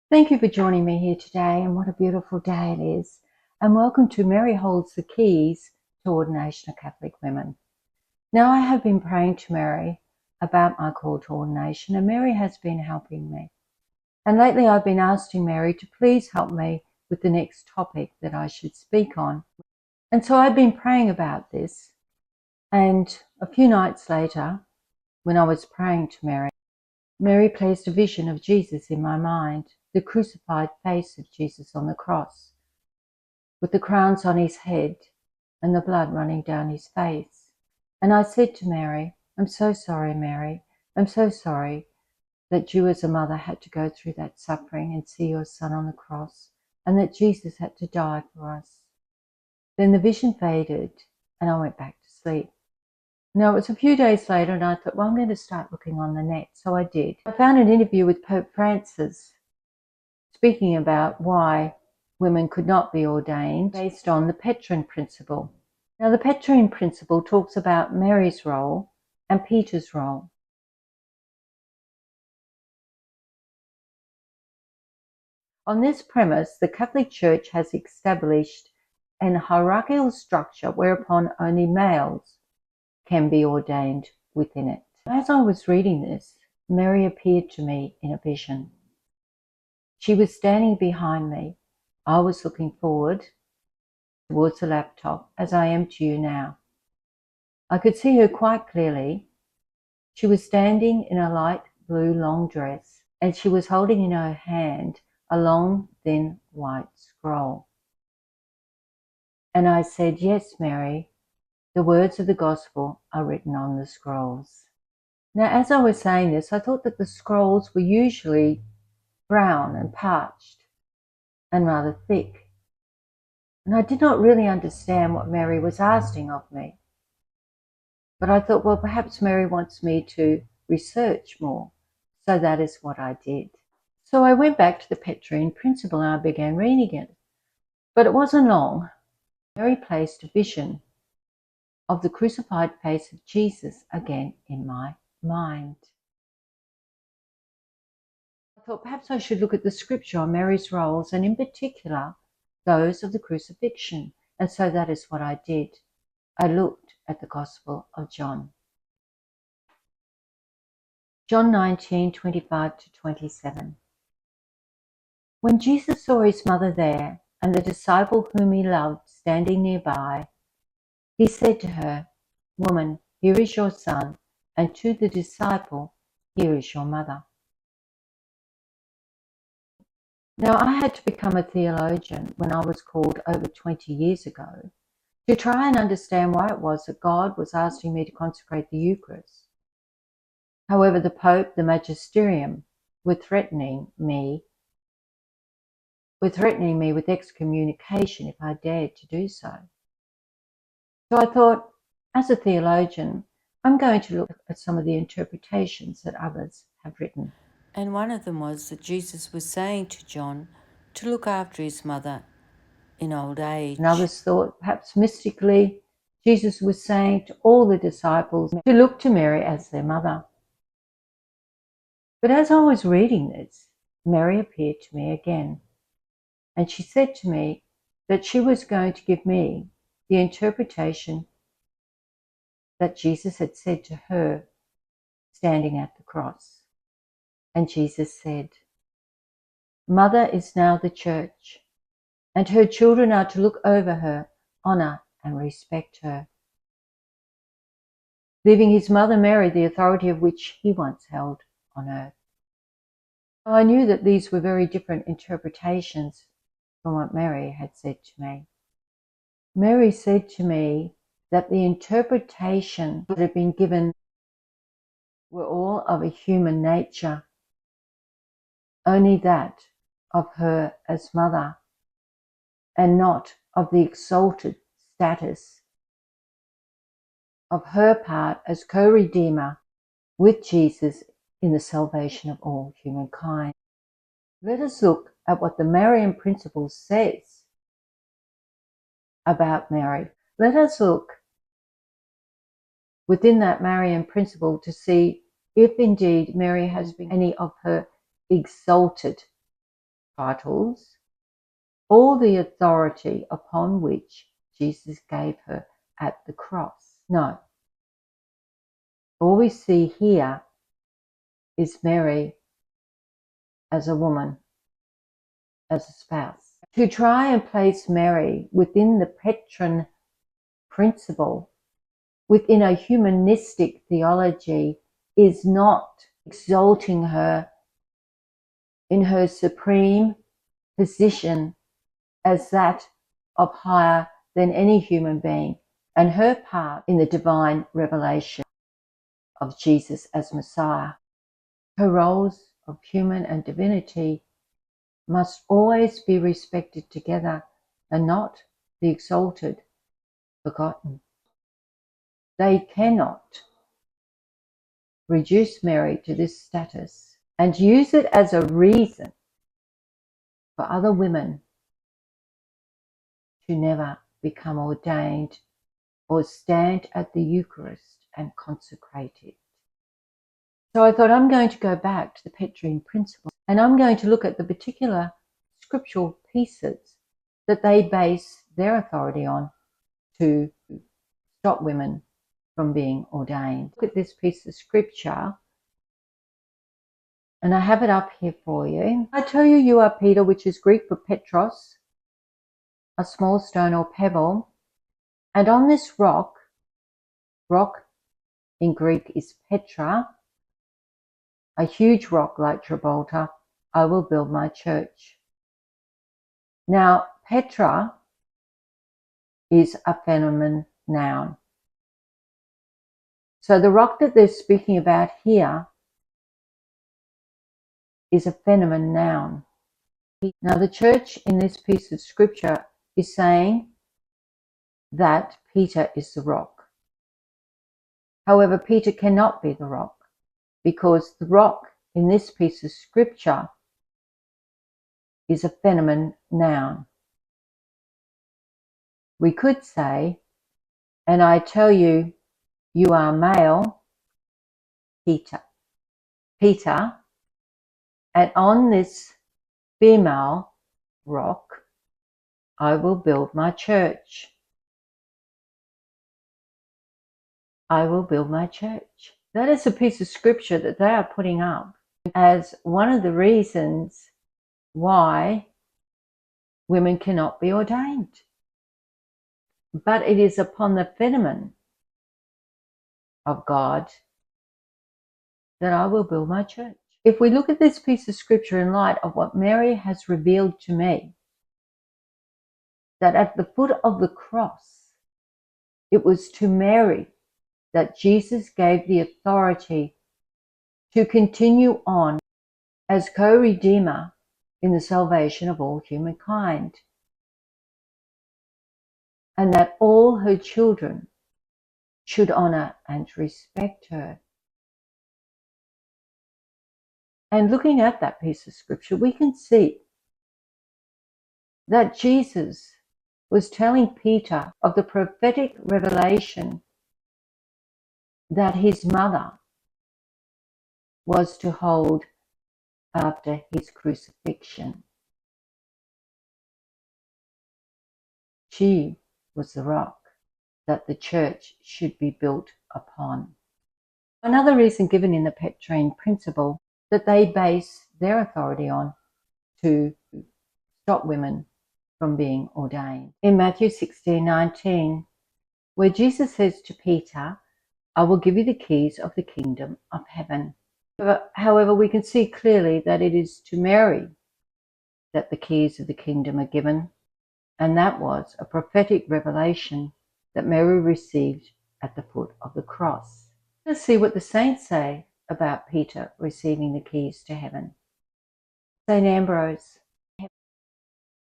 Thank you for joining me here today, and what a beautiful day it is. And welcome to Mary Holds the Keys to Ordination of Catholic Women. Now, I have been praying to Mary about my call to ordination, and Mary has been helping me. And lately I've been asking Mary to please help me with the next topic that I should speak on. And so I've been praying about this, and a few nights later, when I was praying to Mary, Mary placed a vision of Jesus in my mind, the crucified face of Jesus on the cross, with the crowns on his head and the blood running down his face. And I said to Mary, I'm so sorry, Mary. I'm so sorry that you as a mother had to go through that suffering and see your son on the cross, and that Jesus had to die for us. Then the vision faded and I went back to sleep. Now, it was a few days later and I thought, well, I'm going to start looking on the net. So I did. I found an interview with Pope Francis speaking about why women could not be ordained based on the Petrine principle. Now, the Petrine principle talks about Mary's role and Peter's role. On this premise, the Catholic Church has established an hierarchical structure whereupon only males can be ordained within it. As I was reading this, Mary appeared to me in a vision. She was standing behind me. I was looking forward towards the laptop, as I am to you now. I could see her quite clearly. She was standing in a light blue long dress, and she was holding in her hand a long, thin white scroll. And I said, yes, Mary, the words of the gospel are written on the scrolls. Now, as I was saying this, I thought that the scrolls were usually brown and parched and rather thick. And I did not really understand what Mary was asking of me. But I thought, well, perhaps Mary wants me to research more. So that is what I did. So I went back to the Petrine principle and I began reading it. But it wasn't long. Mary placed a vision of the crucified face of Jesus again in my mind. I thought perhaps I should look at the scripture on Mary's roles, and in particular those of the crucifixion. And so that is what I did. I looked at the Gospel of John. John 19:25 to 27. When Jesus saw his mother there and the disciple whom he loved standing nearby, he said to her, Woman, here is your son, and to the disciple, here is your mother. Now, I had to become a theologian when I was called over 20 years ago to try and understand why it was that God was asking me to consecrate the Eucharist. However, the Pope, the Magisterium, were threatening me with excommunication if I dared to do so. So I thought, as a theologian, I'm going to look at some of the interpretations that others have written. And one of them was that Jesus was saying to John to look after his mother in old age. And others thought, perhaps mystically, Jesus was saying to all the disciples to look to Mary as their mother. But as I was reading this, Mary appeared to me again, and she said to me that she was going to give me the interpretation that Jesus had said to her standing at the cross. And Jesus said, Mother is now the church, and her children are to look over her, honor and respect her, leaving his mother Mary the authority of which he once held on earth. I knew that these were very different interpretations from what Mary had said to me. Mary said to me that the interpretation that had been given were all of a human nature, only that of her as mother, and not of the exalted status of her part as co-redeemer with Jesus in the salvation of all humankind. Let us look at what the Marian principle says about Mary. Let us look within that Marian principle to see if indeed Mary has been any of her exalted titles, all the authority upon which Jesus gave her at the cross. No. All we see here is Mary as a woman, as a spouse. To try and place Mary within the Petrine principle, within a humanistic theology, is not exalting her in her supreme position as that of higher than any human being, and her part in the divine revelation of Jesus as Messiah. Her roles of human and divinity must always be respected together and not be exalted, forgotten. They cannot reduce Mary to this status and use it as a reason for other women to never become ordained or stand at the Eucharist and consecrate it. So I thought I'm going to go back to the Petrine principle, and I'm going to look at the particular scriptural pieces that they base their authority on to stop women from being ordained. Look at this piece of scripture, and I have it up here for you. I tell you, you are Peter, which is Greek for Petros, a small stone or pebble, and on this rock in Greek is Petra, a huge rock like Gibraltar, I will build my church. Now, Petra is a feminine noun. So the rock that they're speaking about here is a feminine noun. Now, the church in this piece of scripture is saying that Peter is the rock. However, Peter cannot be the rock, because the rock in this piece of scripture is a feminine noun. We could say, and I tell you, you are male, Peter, and on this female rock, I will build my church. I will build my church. That is a piece of scripture that they are putting up as one of the reasons why women cannot be ordained. But it is upon the feminine of God that I will build my church. If we look at this piece of scripture in light of what Mary has revealed to me, that at the foot of the cross, it was to Mary that Jesus gave the authority to continue on as co-redeemer in the salvation of all humankind, and that all her children should honor and respect her. And looking at that piece of scripture, we can see that Jesus was telling Peter of the prophetic revelation that his mother was to hold after his crucifixion. She was the rock that the church should be built upon. Another reason given in the Petrine principle that they base their authority on to stop women from being ordained. In Matthew 16:19, where Jesus says to Peter, I will give you the keys of the kingdom of heaven. However, we can see clearly that it is to Mary that the keys of the kingdom are given, and that was a prophetic revelation that Mary received at the foot of the cross. Let's see what the saints say about Peter receiving the keys to heaven. St. Ambrose,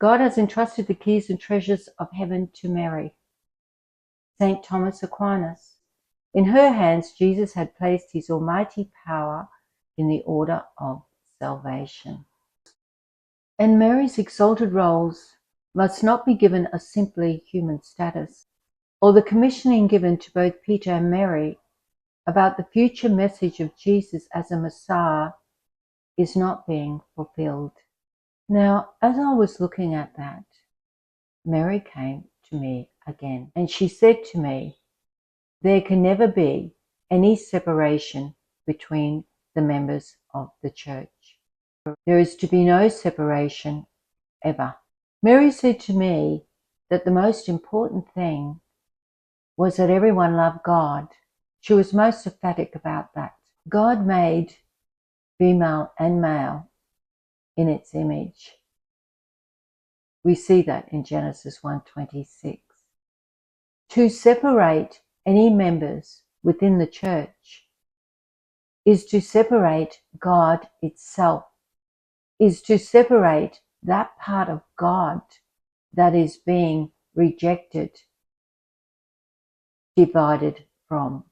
God has entrusted the keys and treasures of heaven to Mary. St. Thomas Aquinas, in her hands Jesus had placed his almighty power in the order of salvation. And Mary's exalted roles must not be given a simply human status, or the commissioning given to both Peter and Mary about the future message of Jesus as a Messiah is not being fulfilled. Now, as I was looking at that, Mary came to me again, and she said to me, there can never be any separation between the members of the church. There is to be no separation ever. Mary said to me that the most important thing was that everyone loved God. She was most emphatic about that. God made female and male in its image. We see that in Genesis 1:26. To separate any members within the church is to separate God itself, is to separate that part of God that is being rejected, divided from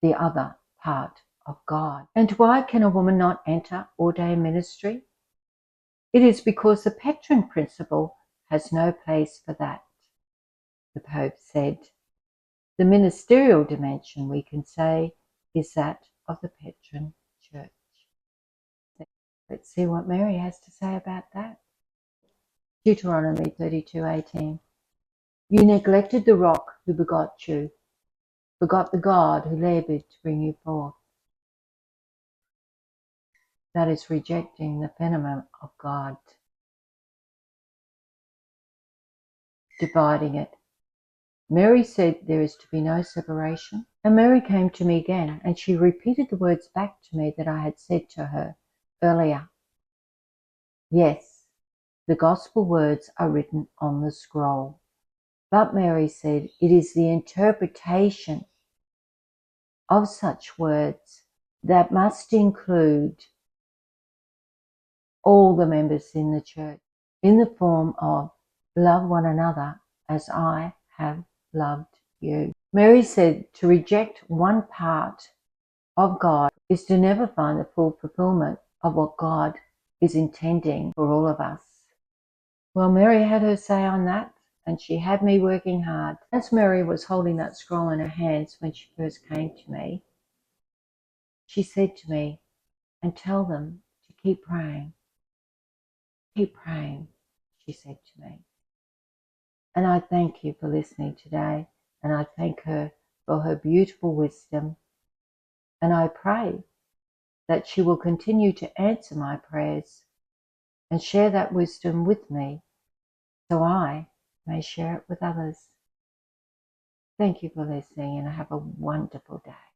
the other part of God. And why can a woman not enter ordained ministry? It is because the Petrine principle has no place for that. The Pope said, the ministerial dimension, we can say, is that of the Petrine Church. Let's see what Mary has to say about that. Deuteronomy 32:18. You neglected the rock who begot you, forgot the God who labored to bring you forth. That is rejecting the phenomenon of God, dividing it. Mary said there is to be no separation. And Mary came to me again, and she repeated the words back to me that I had said to her earlier. Yes, the gospel words are written on the scroll. But Mary said it is the interpretation of such words that must include all the members in the church in the form of love one another as I have loved you. Mary said to reject one part of God is to never find the full fulfillment of what God is intending for all of us. Well, Mary had her say on that, and she had me working hard. As Mary was holding that scroll in her hands when she first came to me, she said to me, and tell them to keep praying. Keep praying, she said to me. And I thank you for listening today, and I thank her for her beautiful wisdom. And I pray that she will continue to answer my prayers and share that wisdom with me so I may share it with others. Thank you for listening, and have a wonderful day.